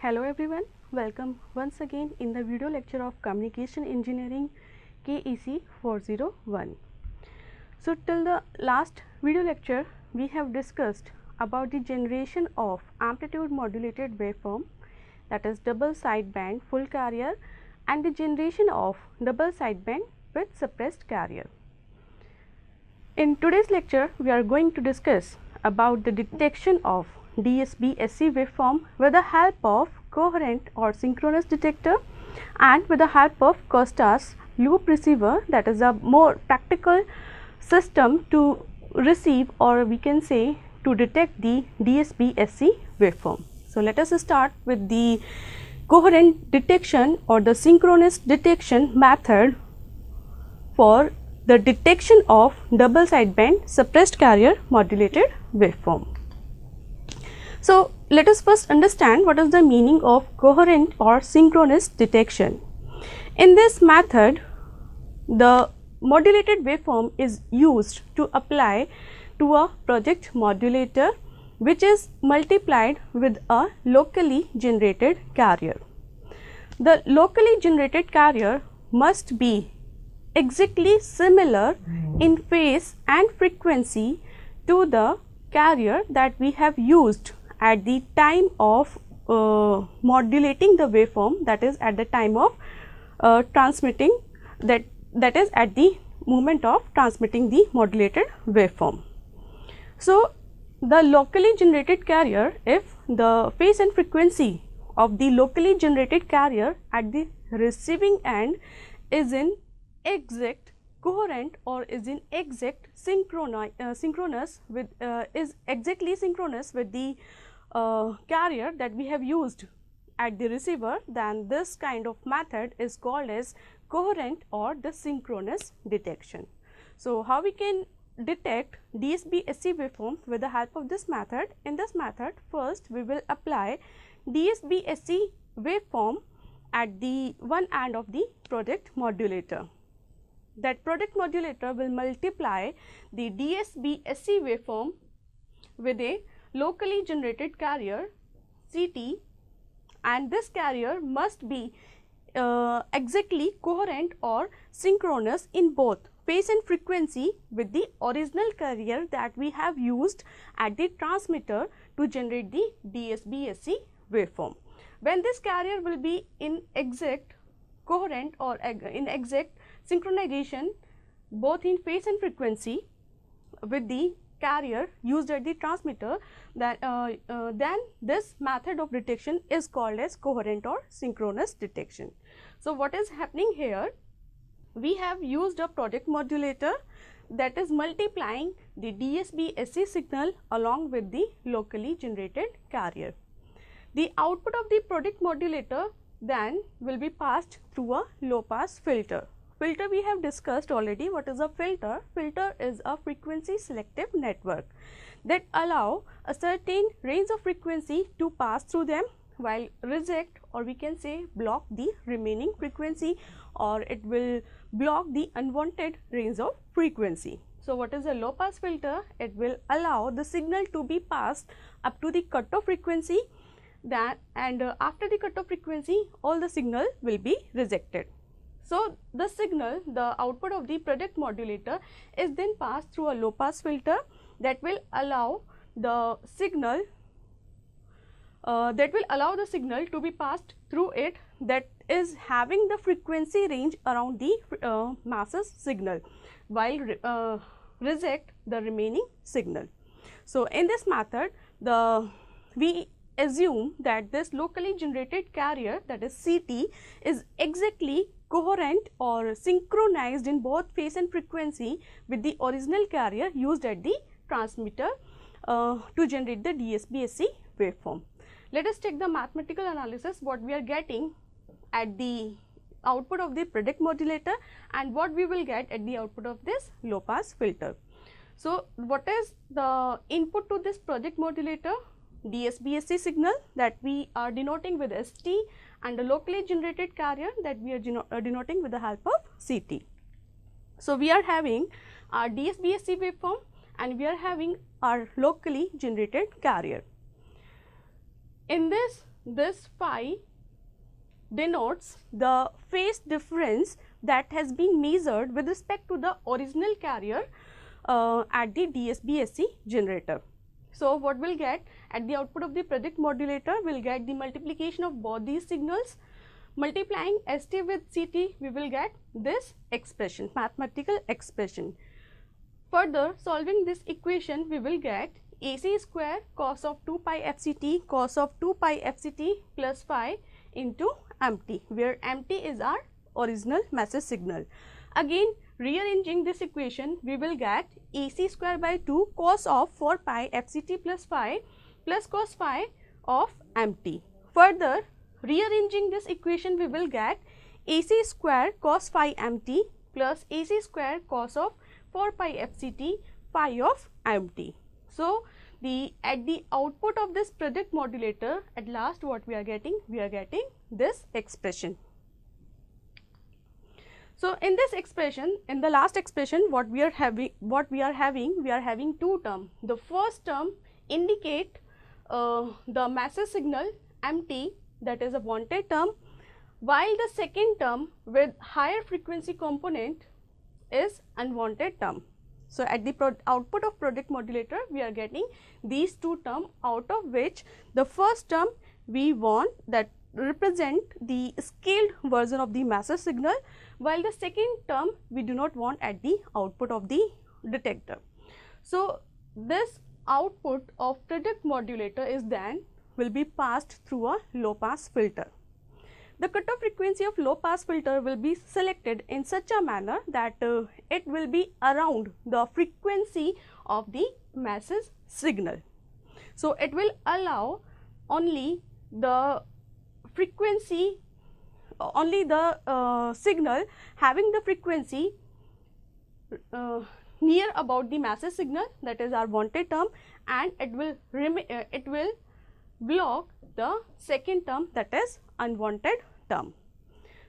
Hello everyone, welcome once again in the video lecture of Communication Engineering KEC 401. So till the last video lecture we have discussed about the generation of amplitude modulated waveform, that is double sideband full carrier, and the generation of double sideband with suppressed carrier. In today's lecture we are going to discuss about the detection of DSB-SC waveform with the help of coherent or synchronous detector and with the help of Costas loop receiver, that is a more practical system to receive, or we can say to detect the DSB-SC waveform. So let us start with the coherent detection or the synchronous detection method for the detection of double sideband suppressed carrier modulated waveform. So let us first understand what is the meaning of coherent or synchronous detection. In this method, the modulated waveform is used to apply to a project modulator which is multiplied with a locally generated carrier. The locally generated carrier must be exactly similar in phase and frequency to the carrier that we have used at the time of modulating the waveform, that is at the time of transmitting, that is at the moment of transmitting the modulated waveform. So the locally generated carrier, if the phase and frequency of the locally generated carrier at the receiving end is in exact coherent or is in exact synchronous with is exactly synchronous with the carrier that we have used at the receiver, then this kind of method is called as coherent or the synchronous detection. So how we can detect DSB-SC waveform with the help of this method? In this method, first we will apply DSB-SC waveform at the one end of the project modulator. That project modulator will multiply the DSB-SC waveform with a locally generated carrier CT, and this carrier must be exactly coherent or synchronous in both phase and frequency with the original carrier that we have used at the transmitter to generate the DSB-SC waveform. When this carrier will be in exact coherent or in exact synchronization both in phase and frequency with the carrier used at the transmitter, that then this method of detection is called as coherent or synchronous detection. So what is happening here? We have used a project modulator that is multiplying the DSB-SC signal along with the locally generated carrier. The output of the project modulator then will be passed through a low pass filter. Filter we have discussed already. What is a filter? Filter is a frequency selective network that allow a certain range of frequency to pass through them, while reject, or we can say block, the remaining frequency, or it will block the unwanted range of frequency. So what is a low pass filter? It will allow the signal to be passed up to the cutoff frequency, that and after the cutoff frequency all the signal will be rejected. So the signal, the output of the project modulator is then passed through a low pass filter that will allow the signal to be passed through it, that is having the frequency range around the masses signal, while reject the remaining signal. So in this method we assume that this locally generated carrier, that is CT, is exactly coherent or synchronized in both phase and frequency with the original carrier used at the transmitter to generate the DSB-SC waveform. Let us take the mathematical analysis, what we are getting at the output of the project modulator and what we will get at the output of this low pass filter. So what is the input to this project modulator? DSB-SC signal that we are denoting with ST, and the locally generated carrier that we are denoting with the help of CT. So we are having our DSB-SC waveform and we are having our locally generated carrier. In this this phi denotes the phase difference that has been measured with respect to the original carrier at the DSB-SC generator. So, what we will get at the output of the project modulator, we will get the multiplication of both these signals. Multiplying ST with CT, we will get this expression, mathematical expression. Further, solving this equation, we will get AC square cos of 2 pi FCT cos of 2 pi FCT plus phi into MT, where MT is our original message signal. Again, rearranging this equation, we will get AC square by 2 cos of 4 pi FCT plus phi plus cos phi of MT. Further, rearranging this equation, we will get AC square cos phi MT plus AC square cos of 4 pi FCT phi of MT. So, at the output of this project modulator, at last what we are getting? We are getting this expression. So, in this expression, in the last expression, what we are having two terms. The first term indicate the message signal MT, that is a wanted term, while the second term with higher frequency component is unwanted term. So, at the output of project modulator, we are getting these two terms, out of which the first term we want that represent the scaled version of the message signal, while the second term we do not want at the output of the detector. So, this output of project modulator is then will be passed through a low pass filter. The cutoff frequency of low pass filter will be selected in such a manner that it will be around the frequency of the message signal. So, it will allow only the frequency, only the signal having the frequency near about the message signal, that is our wanted term, and it will block the second term, that is unwanted term.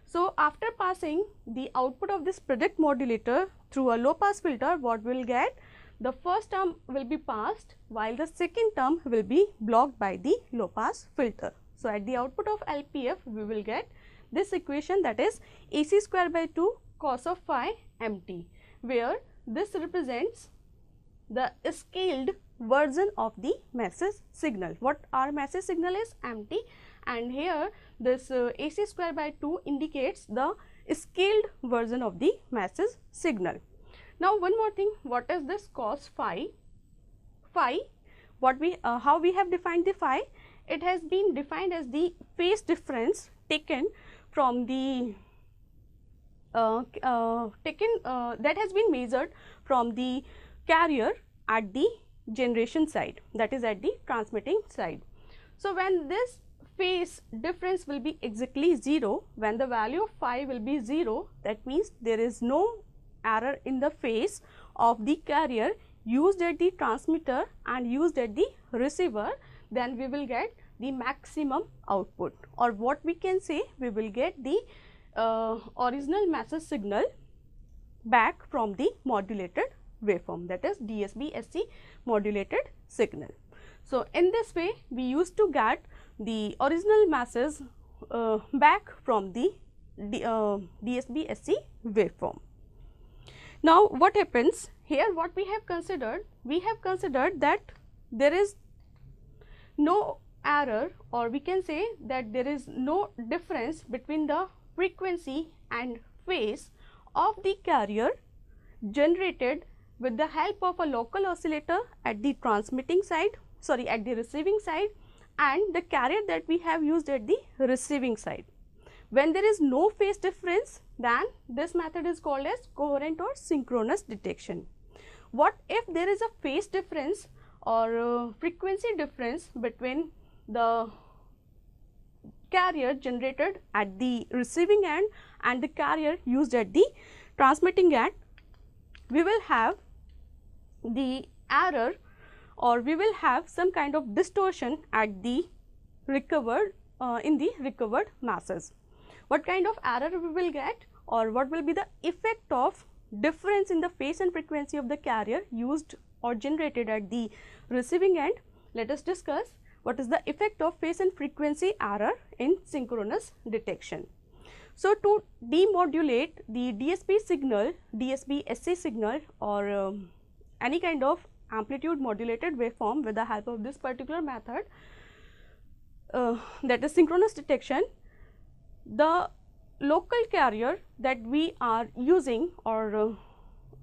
So, after passing the output of this project modulator through a low pass filter, what we will get? The first term will be passed, while the second term will be blocked by the low pass filter. So, at the output of LPF, we will get this equation, that is AC square by 2 cos of phi MT, where this represents the scaled version of the message signal. What our message signal is? MT, and here this AC square by 2 indicates the scaled version of the message signal. Now, one more thing, what is this cos phi? Phi, what we how we have defined the phi? It has been defined as the phase difference taken from the that has been measured from the carrier at the generation side, that is at the transmitting side. So, when this phase difference will be exactly 0, when the value of phi will be 0, that means there is no error in the phase of the carrier used at the transmitter and used at the receiver, then we will get the maximum output, or what we can say, we will get the original message signal back from the modulated waveform, that is DSB-SC modulated signal. So, in this way we used to get the original message back from the DSB-SC waveform. Now, what happens here? What we have considered that there is no error, or we can say that there is no difference between the frequency and phase of the carrier generated with the help of a local oscillator at the transmitting side, at the receiving side, and the carrier that we have used at the receiving side. When there is no phase difference, then this method is called as coherent or synchronous detection. What if there is a phase difference or frequency difference between the carrier generated at the receiving end and the carrier used at the transmitting end? We will have the error, or we will have some kind of distortion at the recovered in the recovered masses. What kind of error we will get, or what will be the effect of difference in the phase and frequency of the carrier used or generated at the receiving end? Let us discuss. what is the effect of phase and frequency error in synchronous detection. So, to demodulate the DSP signal, DSP-SC signal or any kind of amplitude modulated waveform with the help of this particular method, that is synchronous detection, the local carrier that we are using or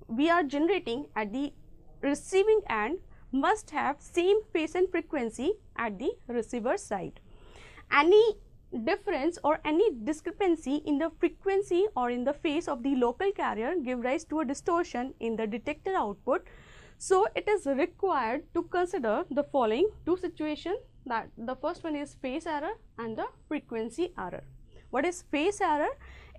we are generating at the receiving end must have same phase and frequency at the receiver side. Any difference or any discrepancy in the frequency or in the phase of the local carrier give rise to a distortion in the detected output. So, it is required to consider the following two situations, that the first one is phase error and the frequency error. What is phase error?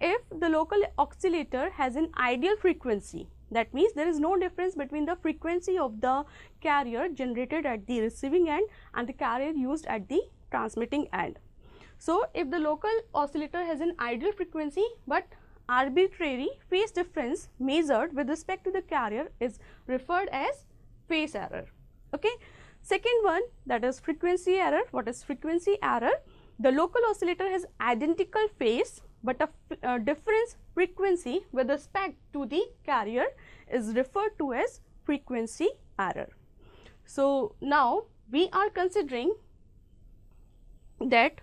If the local oscillator has an ideal frequency, that means there is no difference between the frequency of the carrier generated at the receiving end and the carrier used at the transmitting end. So, if the local oscillator has an ideal frequency but arbitrary phase difference measured with respect to the carrier is referred as phase error. Okay. Second one, that is frequency error. What is frequency error? The local oscillator has identical phase but a difference frequency with respect to the carrier is referred to as frequency error. So, now we are considering that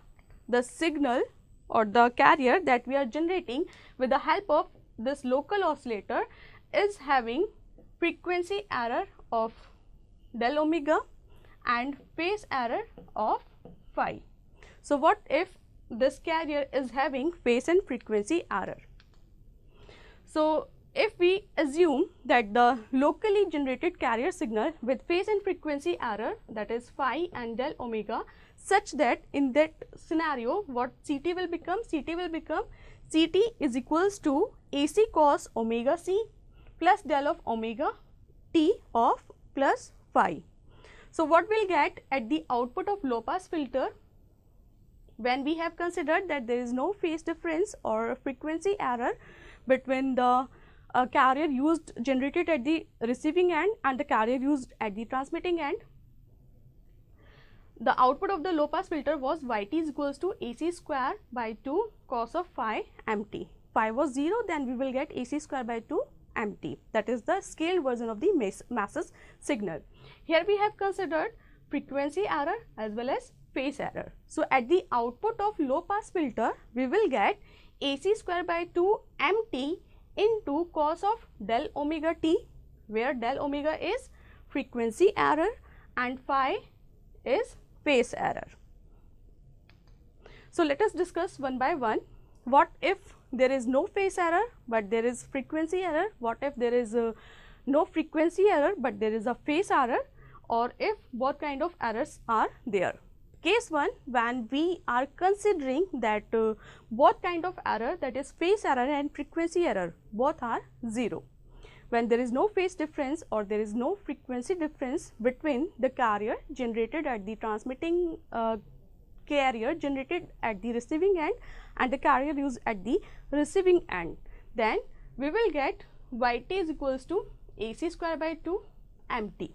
the signal or the carrier that we are generating with the help of this local oscillator is having frequency error of del omega and phase error of phi. So, what if this carrier is having phase and frequency error? So, if we assume that the locally generated carrier signal with phase and frequency error, that is phi and del omega, such that in that scenario what CT will become? CT will become CT is equals to AC cos omega c plus del of omega t of plus phi. So, what we will get at the output of low pass filter when we have considered that there is no phase difference or frequency error between the carrier used generated at the receiving end and the carrier used at the transmitting end. The output of the low pass filter was Yt is equals to AC square by 2 cos of phi mt. Phi was 0, then we will get AC square by 2 mt, that is the scaled version of the masses signal. Here we have considered frequency error as well as phase error. So, at the output of low pass filter we will get AC square by 2 mt into cos of del omega t, where del omega is frequency error and phi is phase error. So, let us discuss one by one. What if there is no phase error but there is frequency error? What if there is no frequency error but there is a phase error, or if both kind of errors are there? Case 1, when we are considering that both kind of error, that is phase error and frequency error, both are 0. When there is no phase difference or there is no frequency difference between the carrier generated at the transmitting carrier generated at the receiving end and the carrier used at the receiving end, then we will get Yt is equals to AC square by 2 mt.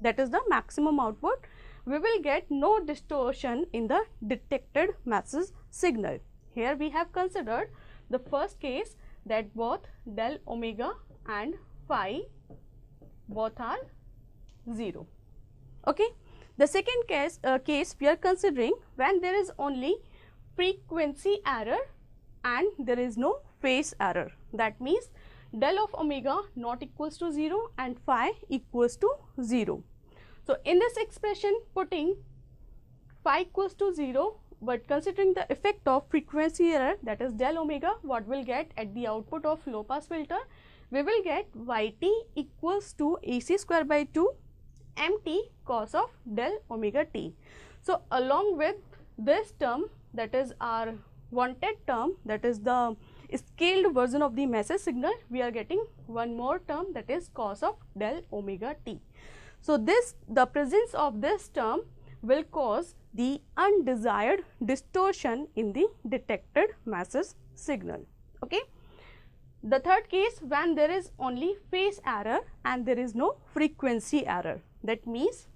That is the maximum output. We will get no distortion in the detected masses signal. Here we have considered the first case that both del omega and phi both are 0. Okay. The second case we are considering when there is only frequency error and there is no phase error. That means del of omega not equals to 0 and phi equals to 0. So, in this expression putting phi equals to 0, but considering the effect of frequency error, that is del omega, what we will get at the output of low pass filter? We will get Yt equals to AC square by 2 mt cos of del omega t. So, along with this term, that is our wanted term, that is the scaled version of the message signal, we are getting one more term, that is cos of del omega t. So, the presence of this term will cause the undesired distortion in the detected masses signal. Okay. The third case, when there is only phase error and there is no frequency error, that means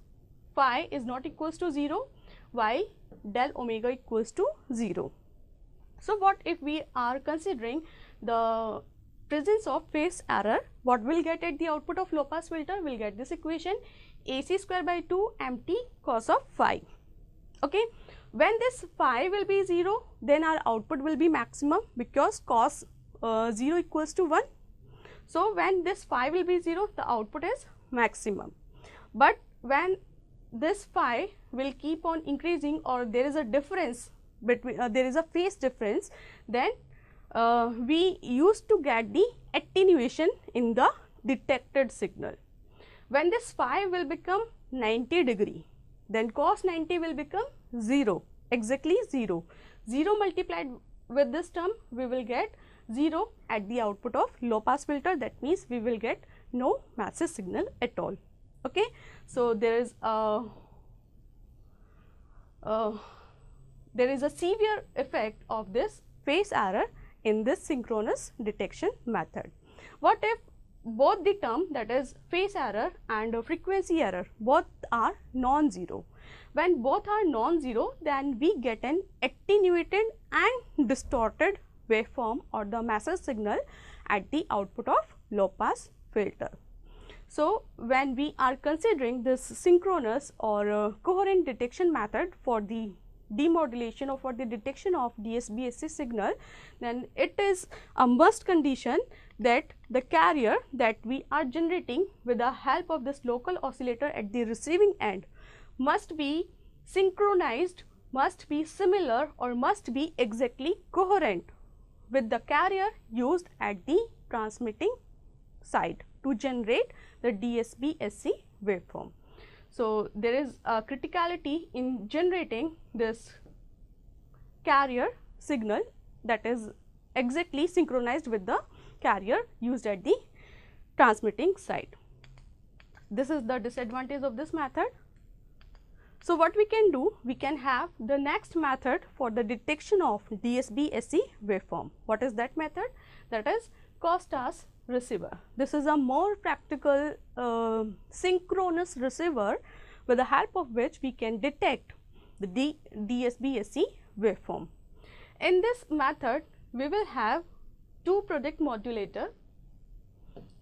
phi is not equals to 0 while del omega equals to 0. So what if we are considering the presence of phase error? What we'll get at the output of low pass filter? We'll get this equation, AC square by 2 mt cos of phi. Okay. When this phi will be 0, then our output will be maximum because cos 0 equals to 1. So when this phi will be 0, the output is maximum. But when this phi will keep on increasing, or there is a difference between there is a phase difference, then we used to get the attenuation in the detected signal. When this phi will become 90 degree, then cos 90 will become 0, exactly 0. 0 multiplied with this term, we will get 0 at the output of low pass filter. That means we will get no massive signal at all. Okay. So there is a severe effect of this phase error in this synchronous detection method. What if both the term, that is phase error and frequency error, both are non-zero? When both are non-zero, then we get an attenuated and distorted waveform or the massive signal at the output of low pass filter. So when we are considering this synchronous or coherent detection method for the demodulation or for the detection of DSB-SC signal, then it is a must condition that the carrier that we are generating with the help of this local oscillator at the receiving end must be synchronized, must be similar, or must be exactly coherent with the carrier used at the transmitting side to generate the DSB-SC waveform. So there is a criticality in generating this carrier signal that is exactly synchronized with the carrier used at the transmitting side. This is the disadvantage of this method. So what we can do, we can have the next method for the detection of DSB-SC waveform. What is that method? That is Costas receiver. This is a more practical synchronous receiver with the help of which we can detect the DSB-SC waveform. In this method, we will have two product modulator.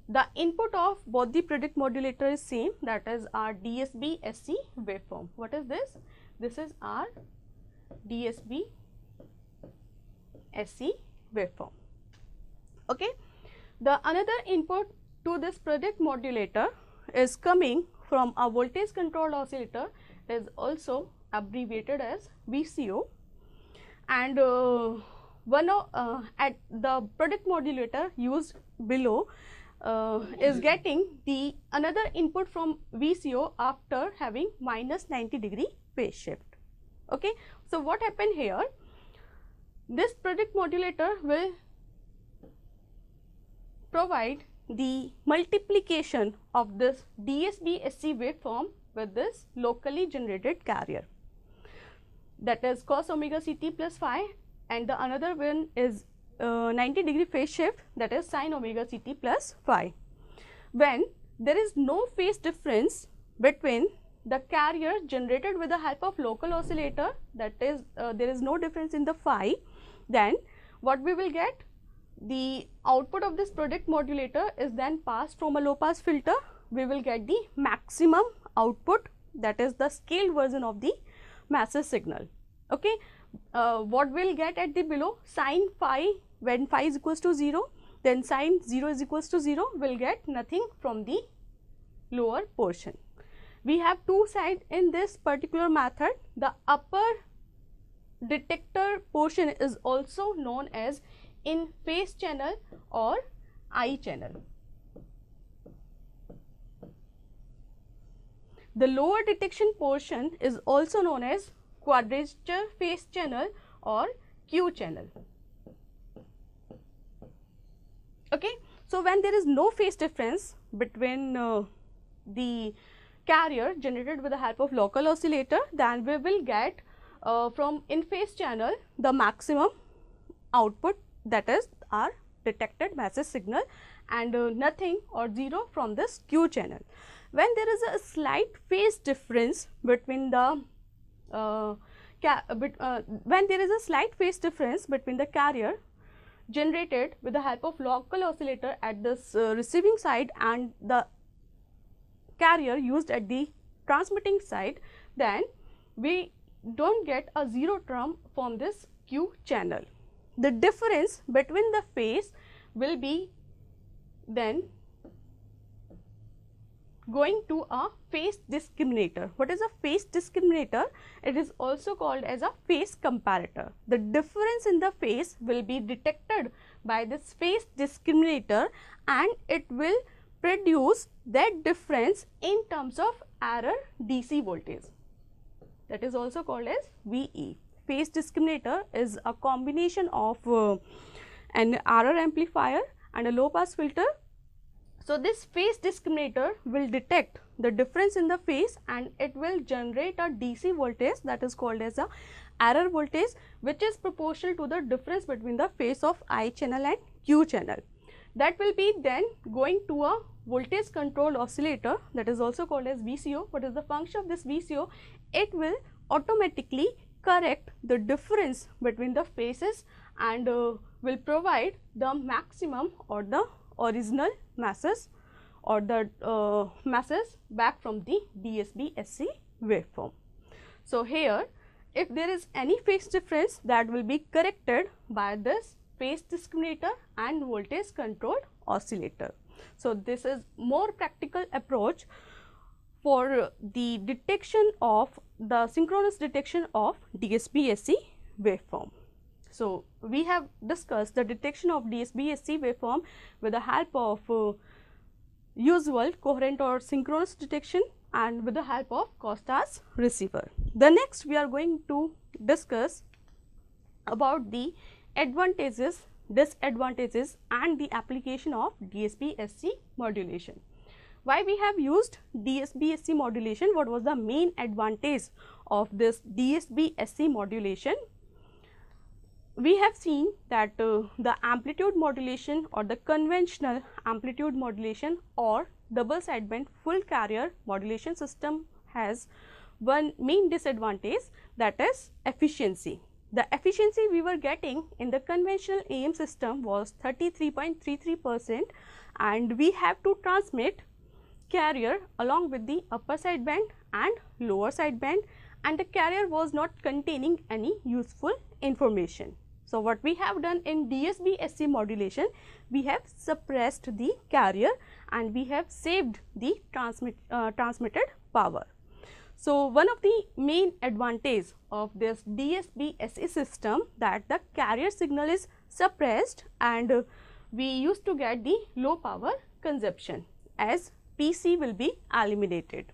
The input of both the product modulator is same, that is our DSB-SC waveform. What is this? This is our DSB-SC waveform. Okay. The another input to this product modulator is coming from a voltage controlled oscillator, that is also abbreviated as VCO, and one of at the product modulator used below is getting the another input from VCO after having minus 90 degree phase shift. Okay. So what happened here? This product modulator will provide the multiplication of this DSB-SC waveform with this locally generated carrier, that is cos omega Ct plus phi, and the another one is 90 degree phase shift, that is sin omega Ct plus phi. When there is no phase difference between the carrier generated with the help of local oscillator, that is there is no difference in the phi, then what we will get? The output of this product modulator is then passed from a low pass filter. We will get the maximum output, that is the scaled version of the massive signal. Okay. What we will get at the below? Sin phi, when phi is equals to 0, then sin 0 is equals to 0, will get nothing from the lower portion. We have two sides in this particular method. The upper detector portion is also known as in phase channel or I channel. The lower detection portion is also known as quadrature phase channel or Q channel. Okay. So when there is no phase difference between the carrier generated with the help of local oscillator, then we will get from in phase channel the maximum output, that is our detected massive signal, and nothing or 0 from this Q channel. when there is a slight phase difference between the when there is a slight phase difference between the carrier generated with the help of local oscillator at this receiving side and the carrier used at the transmitting side, then we don't get a zero term from this Q channel. The difference between the phase will be then going to a phase discriminator. What is a phase discriminator? It is also called as a phase comparator. The difference in the phase will be detected by this phase discriminator and it will produce that difference in terms of error DC voltage. That is also called as VE. Phase discriminator is a combination of an error amplifier and a low pass filter. So, this phase discriminator will detect the difference in the phase and it will generate a DC voltage that is called as a error voltage, which is proportional to the difference between the phase of I channel and Q channel. That will be then going to a voltage controlled oscillator, that is also called as VCO. What is the function of this VCO? It will automatically correct the difference between the phases and will provide the maximum or the original masses or the masses back from the DSB-SC waveform. So, here if there is any phase difference, that will be corrected by this phase discriminator and voltage controlled oscillator. So, this is more practical approach for the detection of the synchronous detection of DSB-SC waveform. So, we have discussed the detection of DSB-SC waveform with the help of usual coherent or synchronous detection and with the help of Costas receiver. The next we are going to discuss about the advantages, disadvantages and the application of DSB-SC modulation. Why we have used DSB-SC modulation? What was the main advantage of this DSB-SC modulation? We have seen that the amplitude modulation or the conventional amplitude modulation or double sideband full carrier modulation system has one main disadvantage, that is efficiency. The efficiency we were getting in the conventional AM system was 33.33% and we have to transmit carrier along with the upper sideband and lower sideband, and the carrier was not containing any useful information. So, what we have done in DSB-SC modulation, we have suppressed the carrier and we have saved the transmitted power. So, one of the main advantage of this DSB-SC system, that the carrier signal is suppressed and we used to get the low power consumption as PC will be eliminated.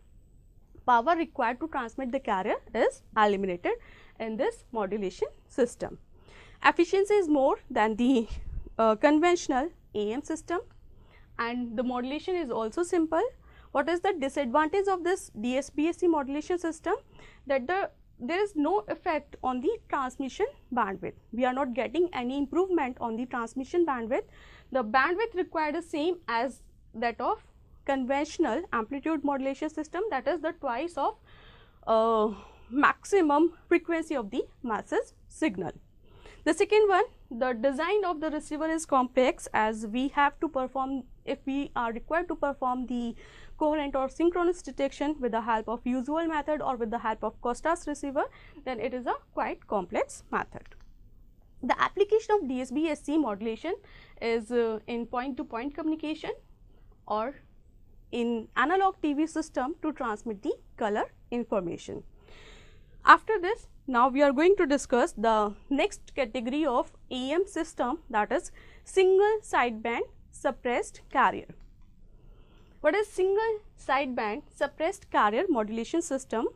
Power required to transmit the carrier is eliminated in this modulation system. Efficiency is more than the conventional AM system and the modulation is also simple. What is the disadvantage of this DSB-SC modulation system? That there is no effect on the transmission bandwidth. We are not getting any improvement on the transmission bandwidth. The bandwidth required is same as that of conventional amplitude modulation system, that is the twice of maximum frequency of the masses signal. The second one, the design of the receiver is complex, as we have to perform, if we are required to perform the coherent or synchronous detection with the help of usual method or with the help of Costas receiver, then it is a quite complex method. The application of DSB-SC modulation is in point-to-point communication or in analog TV system to transmit the color information. After this, now we are going to discuss the next category of AM system, that is single sideband suppressed carrier. What is single sideband suppressed carrier modulation system?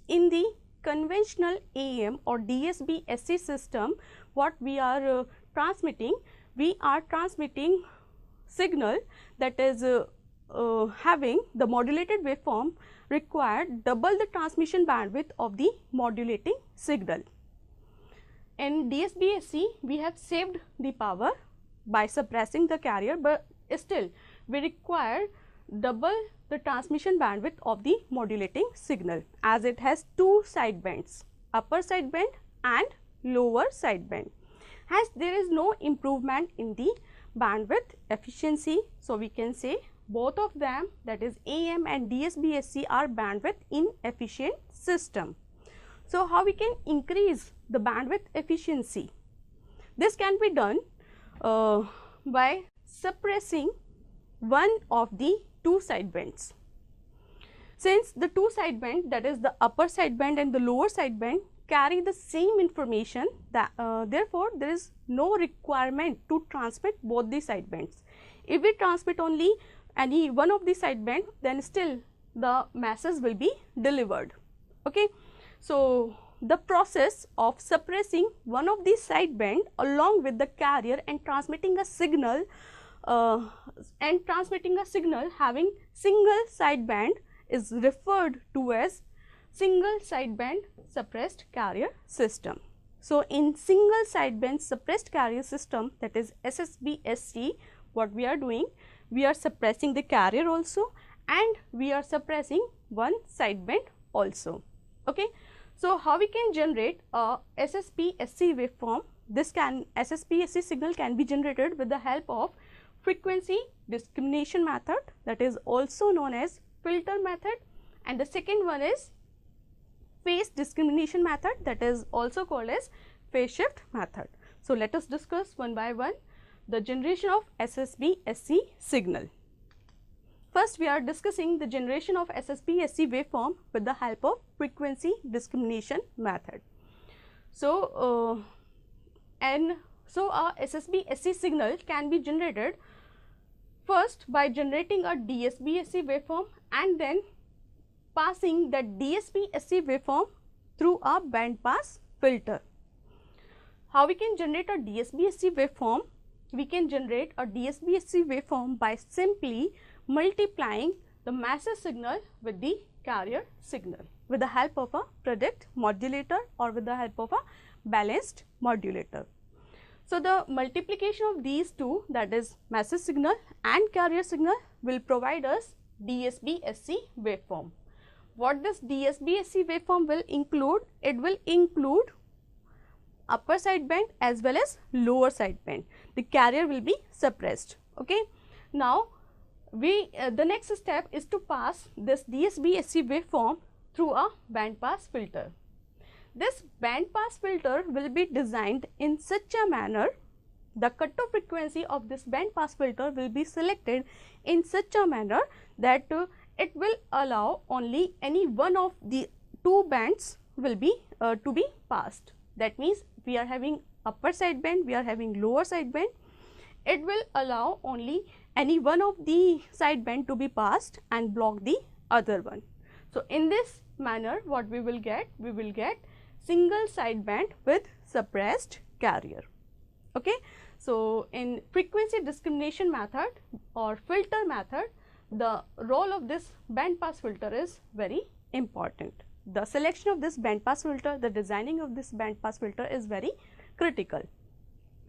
In the conventional AM or DSB-SC system, what we are transmitting? We are transmitting signal that is having the modulated waveform required double the transmission bandwidth of the modulating signal. In DSB-SC, we have saved the power by suppressing the carrier, but still we require double the transmission bandwidth of the modulating signal, as it has two sidebands, upper sideband and lower sideband. As there is no improvement in the bandwidth efficiency, so we can say both of them, that is AM and DSB-SC, are bandwidth inefficient system. So how we can increase the bandwidth efficiency? This can be done by suppressing one of the two sidebands. Since the two sideband, that is the upper sideband and the lower sideband, carry the same information, that therefore there is no requirement to transmit both the sidebands. If we transmit only any one of the sideband, then still the masses will be delivered. Okay. So the process of suppressing one of the sideband along with the carrier and transmitting a signal having single sideband is referred to as single sideband suppressed carrier system. So in single sideband suppressed carrier system, that is SSB-SC, what we are doing, we are suppressing the carrier also and we are suppressing one sideband also. Okay. So how we can generate a SSB-SC waveform? This SSB-SC signal can be generated with the help of frequency discrimination method, that is also known as filter method, and the second one is phase discrimination method, that is also called as phase shift method. So let us discuss one by one the generation of SSB-SC signal. First, we are discussing the generation of SSB-SC waveform with the help of frequency discrimination method. So a SSB-SC signal can be generated first by generating a DSB-SC waveform and then passing that DSB-SC waveform through a band pass filter. How we can generate a DSB-SC waveform? We can generate a DSB-SC waveform by simply multiplying the massive signal with the carrier signal with the help of a product modulator or with the help of a balanced modulator. So the multiplication of these two, that is massive signal and carrier signal, will provide us DSB-SC waveform. What this DSB-SC waveform will include? It will include upper sideband as well as lower sideband. The carrier will be suppressed. Okay. Now the next step is to pass this DSB-SC waveform through a band pass filter. This band pass filter will be designed in such a manner, the cutoff frequency of this band pass filter will be selected in such a manner that it will allow only any one of the two bands will be to be passed. That means we are having upper sideband, we are having lower sideband. It will allow only any one of the sideband to be passed and block the other one. So in this manner, what we will get? We will get single sideband with suppressed carrier. Okay. So in frequency discrimination method or filter method, the role of this band pass filter is very important. The selection of this band pass filter, the designing of this band pass filter is very critical.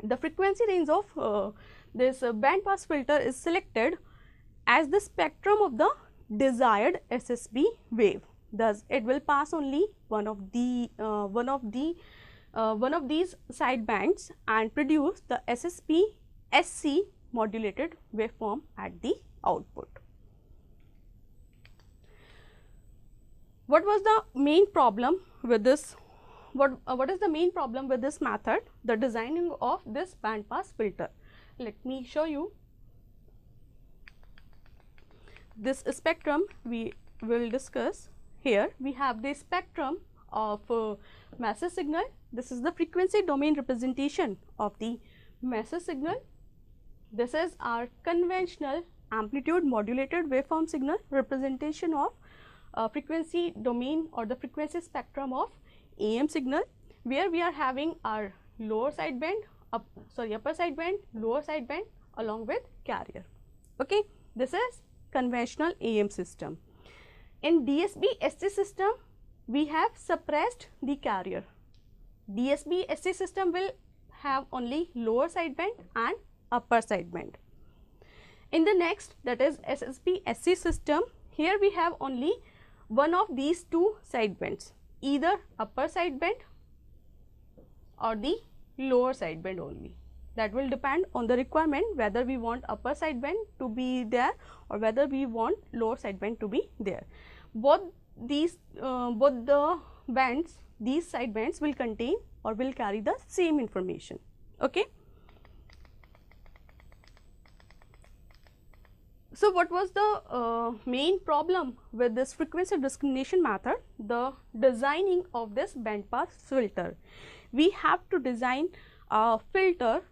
The frequency range of this band pass filter is selected as the spectrum of the desired SSB wave. Thus, it will pass only one of these sidebands and produce the SSB-SC modulated waveform at the output. What was the main problem with this? What is the main problem with this method? The designing of this band pass filter. Let me show you. This spectrum we will discuss. Here we have the spectrum of massive signal. This is the frequency domain representation of the massive signal. This is our conventional amplitude modulated waveform signal representation of frequency domain or the frequency spectrum of AM signal, where we are having our lower sideband, upper sideband, lower sideband along with carrier. Okay, this is conventional AM system. In DSB-SC system, we have suppressed the carrier. DSB-SC system will have only lower sideband and upper sideband. In the next, that is SSB-SC system, here we have only one of these two sidebands, either upper sideband or the lower sideband only. That will depend on the requirement whether we want upper sideband to be there or whether we want lower sideband to be there. Both these both the bands, these sidebands will contain or will carry the same information. Okay. So, what was the main problem with this frequency discrimination method? The designing of this band pass filter. We have to design a filter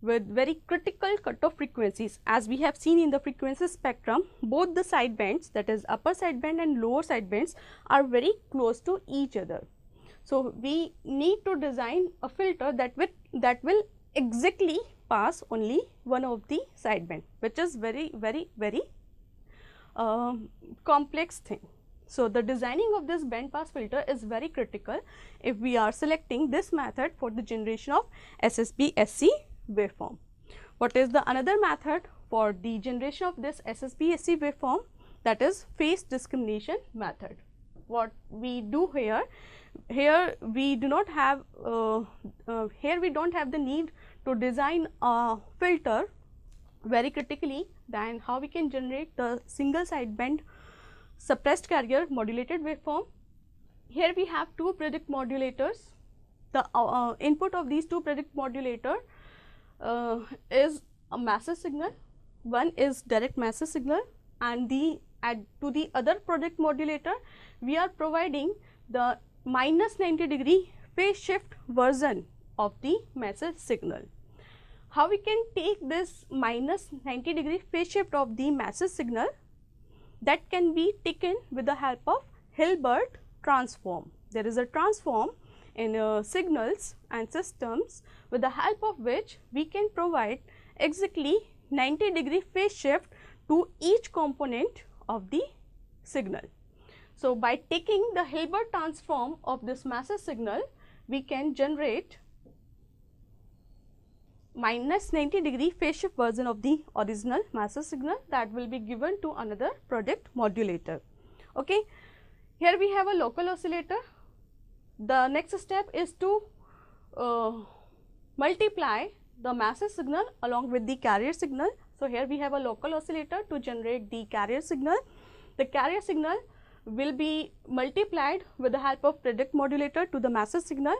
with very critical cutoff frequencies. As we have seen in the frequency spectrum, both the sidebands, that is upper sideband and lower sidebands, are very close to each other. So, we need to design a filter that will exactly pass only one of the sideband, which is very complex thing. So, the designing of this band pass filter is very critical if we are selecting this method for the generation of SSB-SC waveform. What is the another method for the generation of this SSB-SC waveform? That is phase discrimination method. What we do here we do not have we don't have the need to design a filter very critically. Then how we can generate the single sideband suppressed carrier modulated waveform? Here we have two predict modulators. The input of these two predict modulator is a massive signal. One is direct massive signal, and to the other predict modulator we are providing the -90° phase shift version of the massive signal. How we can take this -90° phase shift of the massive signal? That can be taken with the help of Hilbert transform. There is a transform in signals and systems with the help of which we can provide exactly 90° phase shift to each component of the signal. So, by taking the Hilbert transform of this massive signal, we can generate -90° phase shift version of the original massive signal that will be given to another predict modulator. Okay. Here we have a local oscillator. The next step is to multiply the massive signal along with the carrier signal. So, here we have a local oscillator to generate the carrier signal. The carrier signal will be multiplied with the help of predict modulator to the massive signal,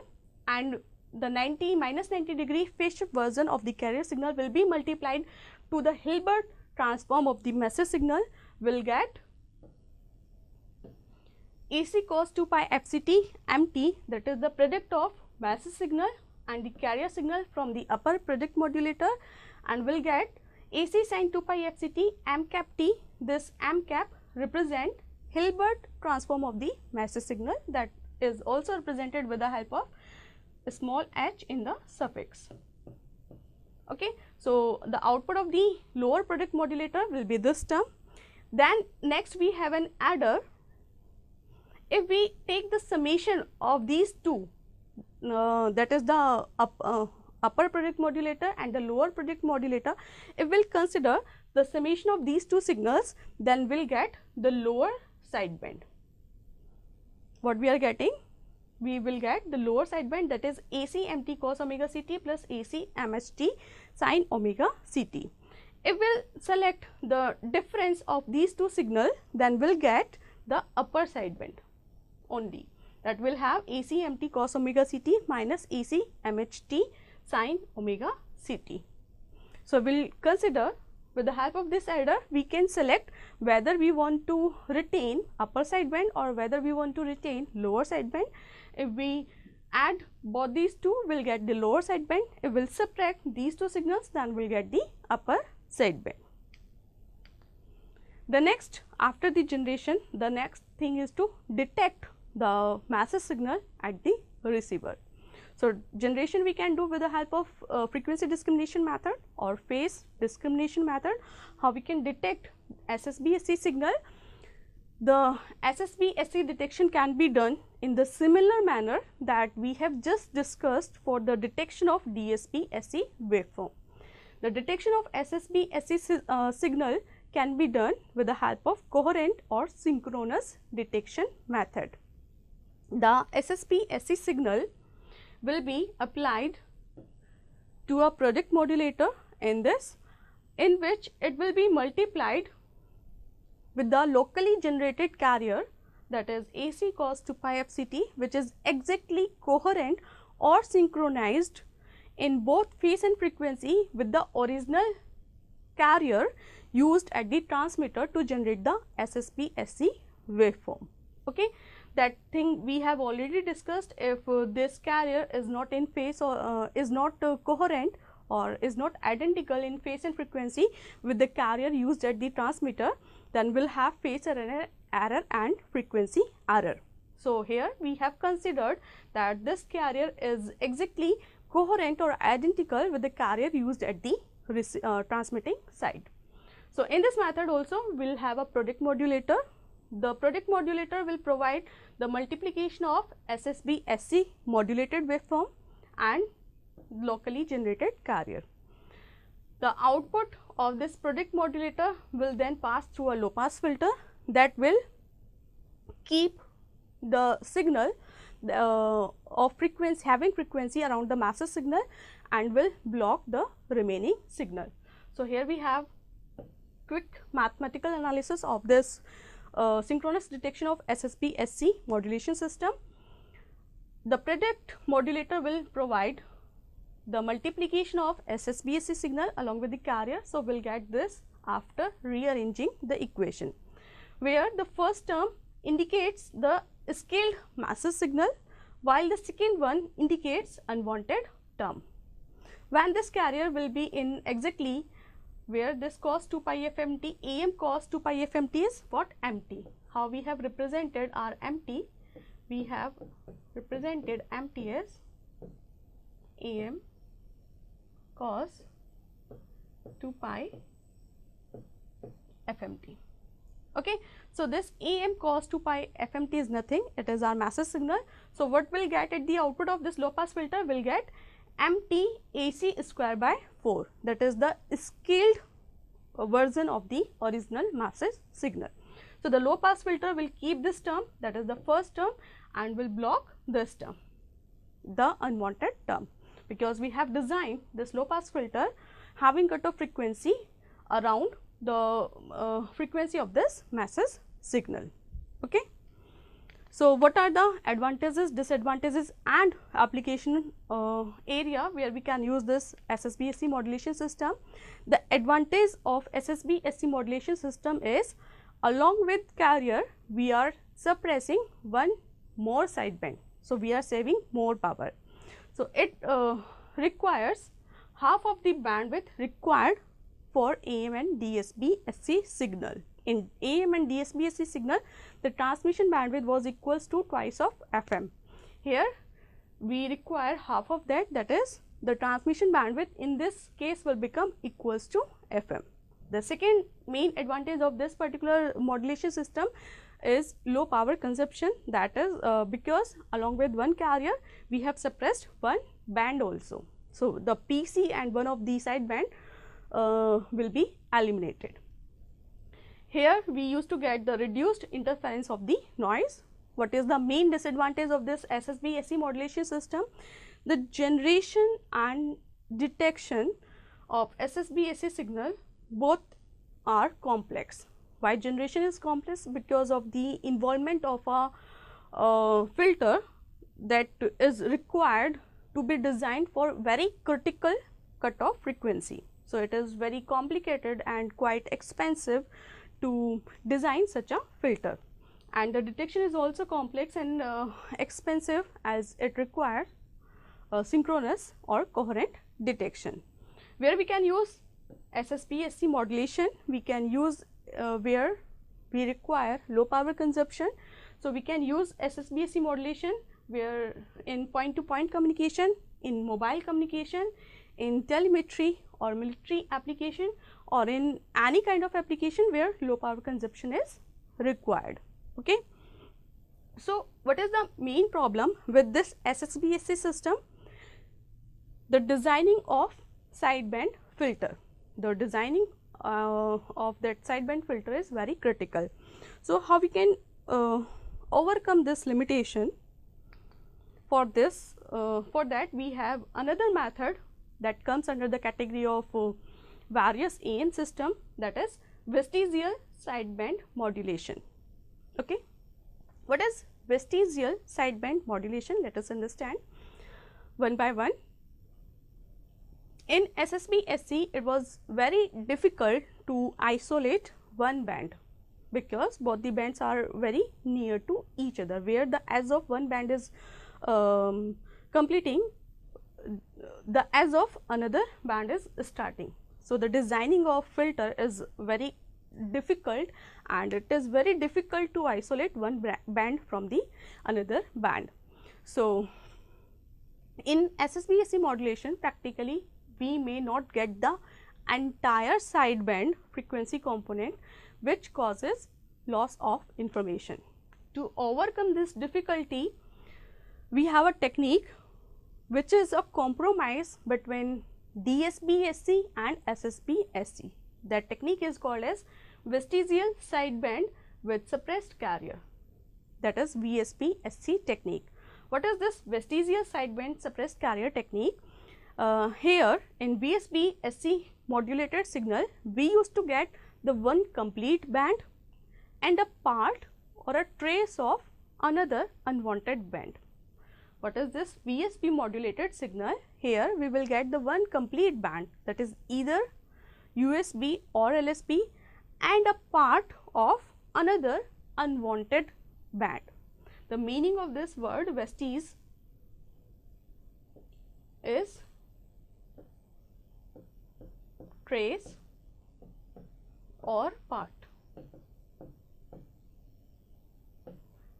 and the -90° phase shift version of the carrier signal will be multiplied to the Hilbert transform of the massive signal. Will get AC cos 2 pi FCT MT, that is the predict of massive signal and the carrier signal from the upper predict modulator, and will get AC sin 2 pi FCT M cap T. This M cap represent Hilbert transform of the massive signal, that is also represented with the help of small h in the suffix. Okay. So, the output of the lower predict modulator will be this term. Then next we have an adder. If we take the summation of these two, that is the upper predict modulator and the lower predict modulator, if we will consider the summation of these two signals, then we will get the lower sideband. What we are getting? We will get the lower sideband, that is AC MT cos omega CT plus AC MHT sin omega CT. If we will select the difference of these two signals, then we will get the upper sideband only, that will have AC MT cos omega CT minus AC MHT sin omega CT. So, we will consider with the help of this adder, we can select whether we want to retain upper sideband or whether we want to retain lower sideband. If we add both these two, we will get the lower sideband. If we will subtract these two signals, then we will get the upper sideband. The next, after the generation, the next thing is to detect the massive signal at the receiver. So, generation we can do with the help of frequency discrimination method or phase discrimination method. How we can detect SSB-SC signal? The SSB-SC detection can be done in the similar manner that we have just discussed for the detection of DSP-SC waveform. The detection of SSB-SC signal can be done with the help of coherent or synchronous detection method. The SSB-SC signal will be applied to a product modulator in which it will be multiplied with the locally generated carrier, that is AC cos 2 pi FCT, which is exactly coherent or synchronized in both phase and frequency with the original carrier used at the transmitter to generate the SSB-SC waveform. Okay. That thing we have already discussed. If this carrier is not in phase or is not coherent or is not identical in phase and frequency with the carrier used at the transmitter, then we will have phase error and frequency error. So, here we have considered that this carrier is exactly coherent or identical with the carrier used at the transmitting side. So, in this method also we will have a product modulator. The product modulator will provide the multiplication of SSB-SC modulated waveform and locally generated carrier. The output of this product modulator will then pass through a low pass filter that will keep the signal of frequency having frequency around the master signal and will block the remaining signal. So, here we have quick mathematical analysis of this synchronous detection of SSB-SC modulation system. The product modulator will provide the multiplication of SSB-SC signal along with the carrier. So, we will get this after rearranging the equation, where the first term indicates the scaled massive signal while the second one indicates unwanted term. When this carrier will be in exactly where this cos 2 pi FMT, AM cos 2 pi FMT is what? empty. How we have represented our empty? We have represented empty as AM cos 2 pi FMT. Okay. So, this AM cos 2 pi FMT is nothing, it is our massive signal. So, what we will get at the output of this low pass filter? We will get MT AC square by 4, that is the scaled version of the original massive signal. So, the low pass filter will keep this term, that is the first term, and will block this term, the unwanted term, because we have designed this low pass filter having cutoff frequency around the frequency of this massive signal. Okay. So, what are the advantages, disadvantages and application area where we can use this SSB-SC modulation system? The advantage of SSB-SC modulation system is, along with carrier we are suppressing one more sideband. So, we are saving more power. So, it requires half of the bandwidth required for AM and DSB-SC signal. In AM and DSB-SC signal, the transmission bandwidth was equals to twice of FM. Here we require half of that, that is the transmission bandwidth in this case will become equals to FM. The second main advantage of this particular modulation system is low power consumption, that is because along with one carrier we have suppressed one band also. So, the PC and one of the side band will be eliminated. Here we used to get the reduced interference of the noise. What is the main disadvantage of this SSB-SC modulation system? The generation and detection of SSB-SC signal both are complex. Why generation is complex? Because of the involvement of a filter that is required to be designed for very critical cutoff frequency. So, it is very complicated and quite expensive to design such a filter, and the detection is also complex and expensive as it requires synchronous or coherent detection. Where we can use SSB-SC modulation, we can use where we require low power consumption. So, we can use SSB-SC modulation where in point to point communication, in mobile communication, in telemetry or military application, or in any kind of application where low power consumption is required. Okay. So, what is the main problem with this SSB-SC system? The designing of sideband filter. The designing of that sideband filter is very critical. So, how we can overcome this limitation? For this, for that we have another method that comes under the category of various AM system, that is vestigial sideband modulation. Okay. What is vestigial sideband modulation? Let us understand one by one. In SSB-SC, it was very difficult to isolate one band because both the bands are very near to each other, where the edge of one band is completing, the edge of another band is starting. So, the designing of filter is very difficult, and it is very difficult to isolate one band from the another band. So, in SSB-SC modulation, practically we may not get the entire sideband frequency component, which causes loss of information. To overcome this difficulty, we have a technique which is a compromise between DSB-SC and SSB-SC. That technique is called as vestigial sideband with suppressed carrier, that is VSB-SC technique. What is this vestigial sideband suppressed carrier technique? Here in VSB-SC modulated signal, we used to get the one complete band and a part or a trace of another unwanted band. What is this VSB modulated signal? Here we will get the one complete band, that is either USB or LSB, and a part of another unwanted band. The meaning of this word vestige is trace or part.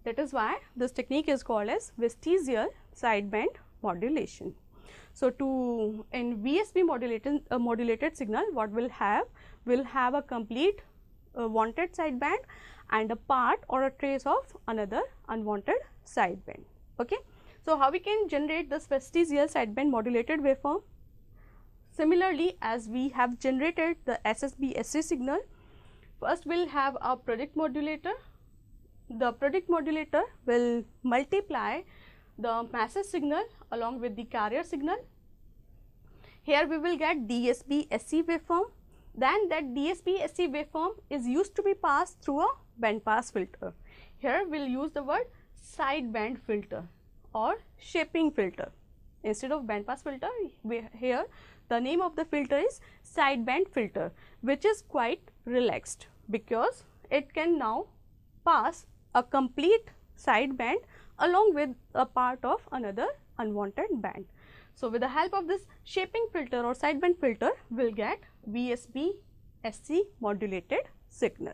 That is why this technique is called as vestigial sideband modulation. So, to in VSB modulated signal, what will have a complete wanted sideband and a part or a trace of another unwanted sideband. Okay. So, how we can generate this vestigial sideband modulated waveform? Similarly, as we have generated the SSB-SC signal, first we will have a project modulator. The project modulator will multiply the message signal along with the carrier signal. Here we will get DSB-SC waveform. Then that DSB-SC waveform is used to be passed through a band pass filter. Here we will use the word sideband filter or shaping filter. Instead of band pass filter, here the name of the filter is sideband filter, which is quite relaxed because it can now pass a complete sideband along with a part of another unwanted band. So, with the help of this shaping filter or sideband filter, we will get VSB-SC modulated signal.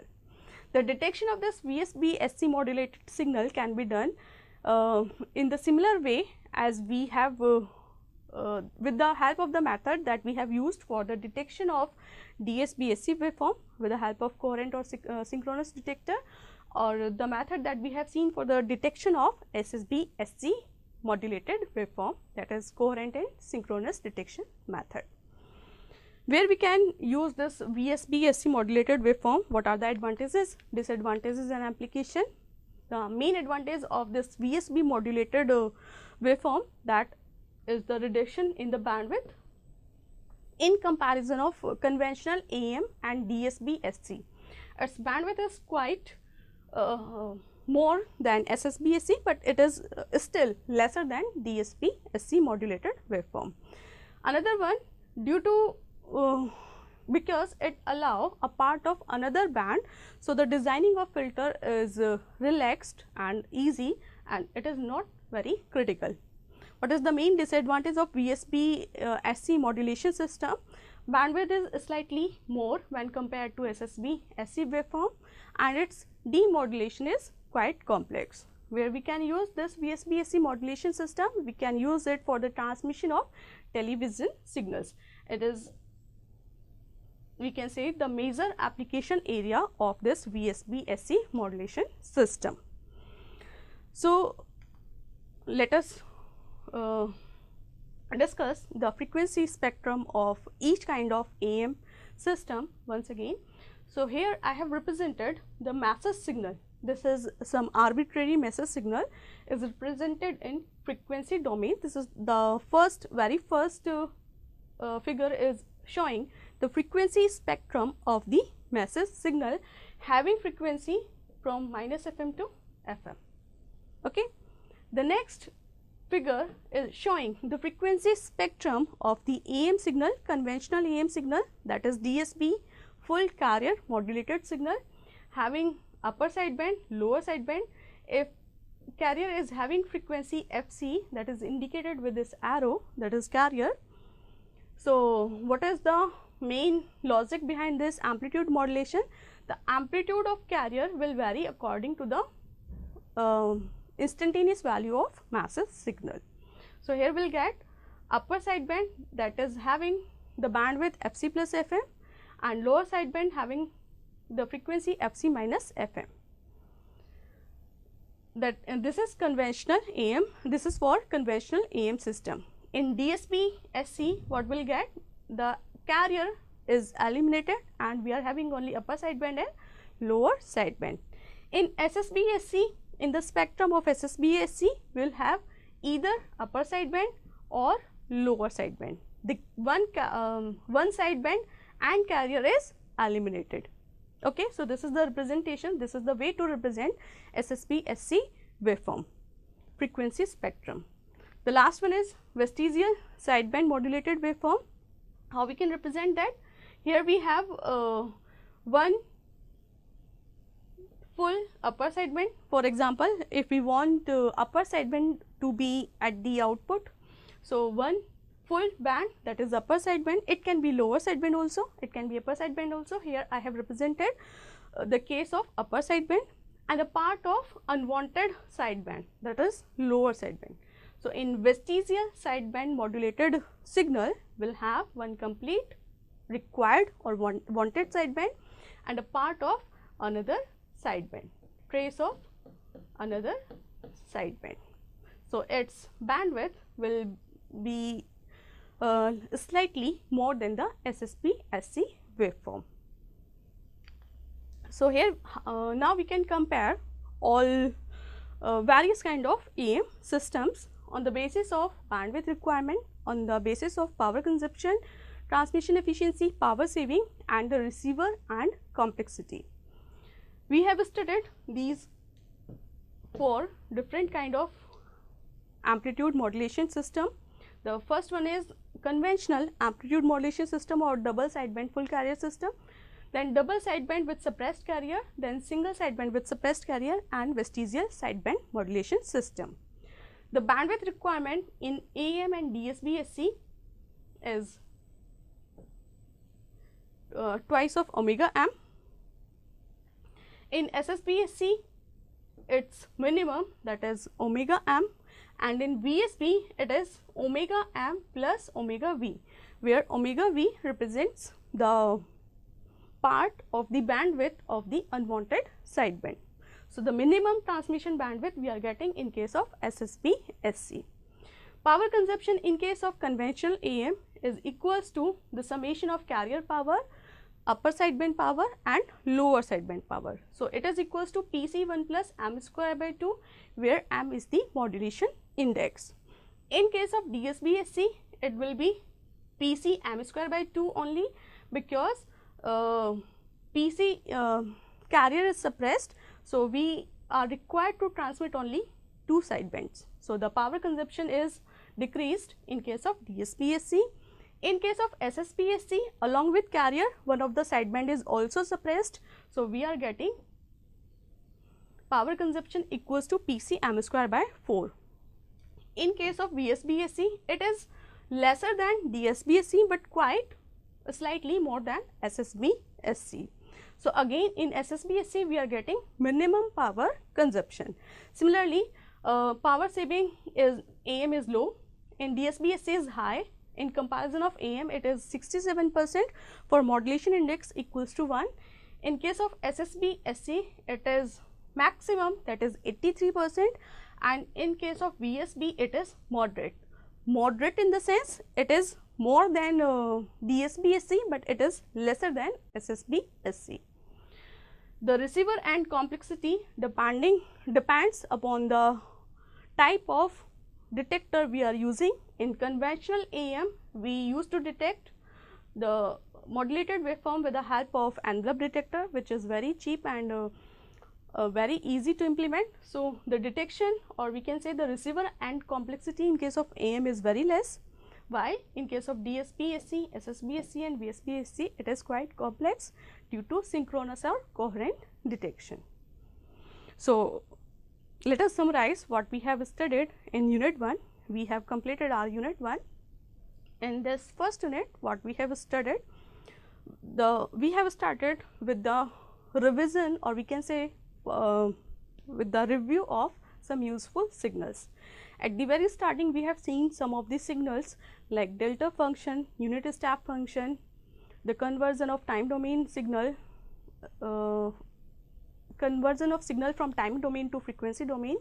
The detection of this VSB-SC modulated signal can be done in the similar way as we have with the help of the method that we have used for the detection of DSB-SC waveform with the help of coherent or synchronous detector, or the method that we have seen for the detection of SSB-SC modulated waveform, that is coherent and synchronous detection method. Where we can use this VSB-SC modulated waveform, what are the advantages, disadvantages and application? The main advantage of this VSB modulated waveform, that is the reduction in the bandwidth in comparison of conventional AM and DSB-SC. Its bandwidth is quite more than SSB-SC, but it is still lesser than DSB-SC modulated waveform. Another one, due to because it allow a part of another band, so the designing of filter is relaxed and easy, and it is not very critical. What is the main disadvantage of VSB-SC modulation system? Bandwidth is slightly more when compared to SSB-SC waveform, and its demodulation is quite complex. Where we can use this VSB-SC modulation system, we can use it for the transmission of television signals. It is, we can say, the major application area of this VSB-SC modulation system. So, let us discuss the frequency spectrum of each kind of AM system once again. So, here I have represented the message signal. This is some arbitrary message signal is represented in frequency domain. This is the very first figure is showing the frequency spectrum of the message signal having frequency from -FM to FM. Okay. The next figure is showing the frequency spectrum of the AM signal, conventional AM signal, that is DSB, full carrier modulated signal having upper sideband, lower sideband. If carrier is having frequency FC, that is indicated with this arrow, that is carrier. So, what is the main logic behind this amplitude modulation? The amplitude of carrier will vary according to the instantaneous value of message signal. So, here we will get upper sideband that is having the bandwidth FC plus FM and lower sideband having the frequency FC minus FM. That this is conventional AM, this is for conventional AM system. In DSB SC, what we will get? The carrier is eliminated and we are having only upper sideband and lower sideband. In SSB SC, in the spectrum of SSB SC, we will have either upper sideband or lower sideband. The one sideband and carrier is eliminated. Okay, so this is the representation, this is the way to represent SSB SC waveform frequency spectrum. The last one is vestigial sideband modulated waveform. How we can represent that? Here we have one full upper sideband. For example, if we want upper sideband to be at the output, so one full band, that is upper sideband. It can be lower sideband also, it can be upper sideband also. Here I have represented the case of upper sideband and a part of unwanted sideband, that is lower sideband. So, in vestigial sideband modulated signal will have one complete required or wanted sideband and a part of another sideband, trace of another sideband. So, its bandwidth will be slightly more than the SSB SC waveform. So, here now we can compare all various kind of AM systems on the basis of bandwidth requirement, on the basis of power consumption, transmission efficiency, power saving and the receiver and complexity. We have studied these 4 different kind of amplitude modulation system. The first one is conventional amplitude modulation system or double sideband full carrier system, then double sideband with suppressed carrier, then single sideband with suppressed carrier and vestigial sideband modulation system. The bandwidth requirement in AM and DSB SC is twice of omega m. In SSB SC, its minimum, that is omega m, and in VSB it is omega m plus omega v, where omega v represents the part of the bandwidth of the unwanted sideband. So, the minimum transmission bandwidth we are getting in case of SSB SC. Power consumption in case of conventional AM is equals to the summation of carrier power, upper sideband power and lower sideband power. So, it is equals to PC1 plus m square by 2, where m is the modulation index. In case of DSB SC, it will be PC m square by 2 only, because PC carrier is suppressed. So, we are required to transmit only 2 sidebands. So, the power consumption is decreased in case of DSB SC. In case of SSB SC, along with carrier, one of the sideband is also suppressed. So, we are getting power consumption equals to PC m square by 4. In case of VSB SC, it is lesser than DSB SC, but quite slightly more than SSB SC. So, again in SSB SC we are getting minimum power consumption. Similarly, power saving is AM is low, in DSB SC is high. In comparison of AM, it is 67% for modulation index equals to 1. In case of SSB SC, it is maximum, that is 83%, and in case of VSB it is moderate moderate in the sense it is more than DSB-SC, but it is lesser than SSB-SC. The receiver end complexity depends upon the type of detector we are using. In conventional AM, we used to detect the modulated waveform with the help of envelope detector, which is very cheap and very easy to implement. So, the detection, or we can say the receiver end complexity in case of AM is very less, while in case of DSB-SC, SSB-SC and VSB-SC it is quite complex due to synchronous or coherent detection. So, let us summarize what we have studied in unit 1. We have completed our unit 1. In this first unit, what we have studied, we have started with the revision, or we can say with the review of some useful signals. At the very starting, we have seen some of these signals like delta function, unit step function, the conversion of time domain signal, conversion of signal from time domain to frequency domain.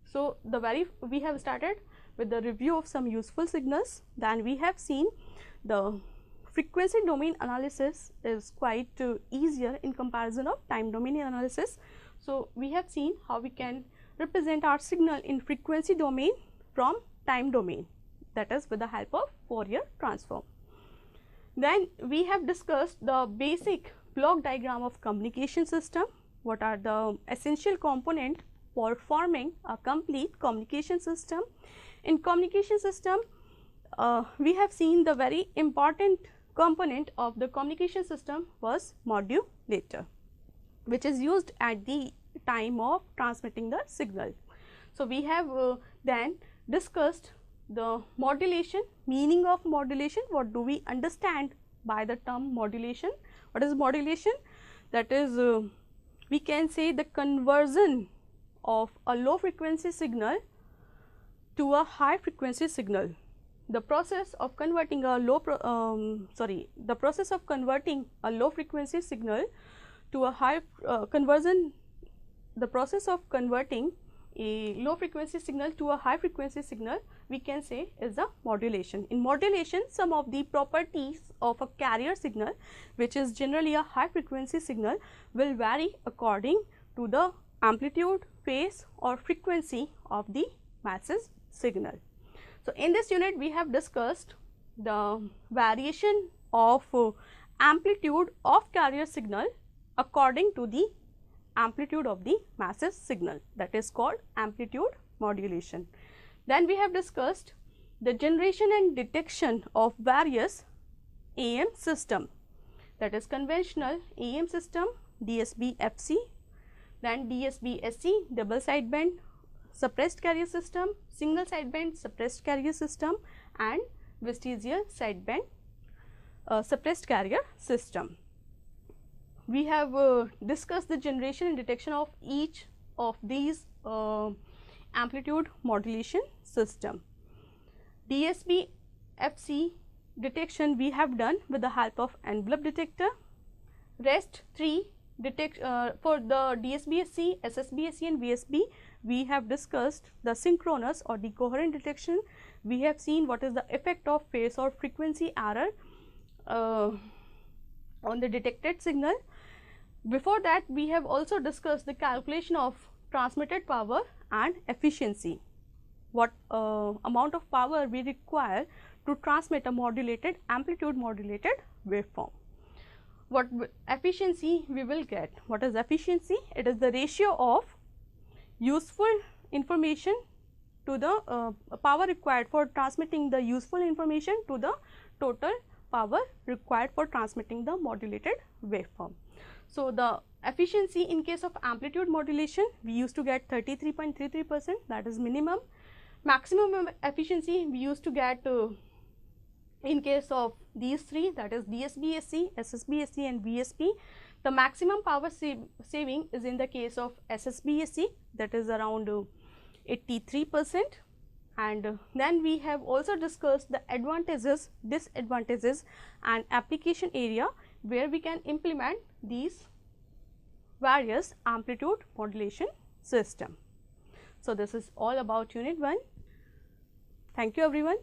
So, we have started with the review of some useful signals. Then we have seen the frequency domain analysis is quite easier in comparison of time domain analysis. So, we have seen how we can represent our signal in frequency domain from time domain, that is with the help of Fourier transform. Then we have discussed the basic block diagram of communication system, what are the essential components for forming a complete communication system. In communication system, we have seen the very important component of the communication system was modulator, which is used at the time of transmitting the signal. So, we have then discussed the modulation, meaning of modulation, what do we understand by the term modulation. What is modulation? That is we can say the conversion of a low frequency signal to a high frequency signal. The process of converting a low frequency signal to a high the process of converting a low frequency signal to a high frequency signal, we can say is a modulation. In modulation, some of the properties of a carrier signal, which is generally a high frequency signal, will vary according to the amplitude, phase or frequency of the message signal. So, in this unit we have discussed the variation of amplitude of carrier signal according to the amplitude of the message signal, that is called amplitude modulation. Then we have discussed the generation and detection of various AM system, that is conventional AM system, DSB-FC, then DSB-SC, double sideband suppressed carrier system, single sideband suppressed carrier system and vestigial sideband suppressed carrier system. We have discussed the generation and detection of each of these amplitude modulation system. DSB-FC detection we have done with the help of envelope detector. Rest 3 for the DSB-SC, SSB-SC and VSB, we have discussed the synchronous or the coherent detection. We have seen what is the effect of phase or frequency error on the detected signal. Before that, we have also discussed the calculation of transmitted power and efficiency, what amount of power we require to transmit a modulated amplitude modulated waveform. What efficiency we will get? What is efficiency? It is the ratio of useful information to the power required for transmitting the useful information to the total power required for transmitting the modulated waveform. So, the efficiency in case of amplitude modulation, we used to get 33.33%, that is minimum. Maximum efficiency we used to get in case of these three, that is DSB-SC, SSB-SC and VSB. The maximum power saving is in the case of SSB-SC, that is around 83%. And then we have also discussed the advantages, disadvantages and application area where we can implement these various amplitude modulation system. So, this is all about unit 1. Thank you everyone.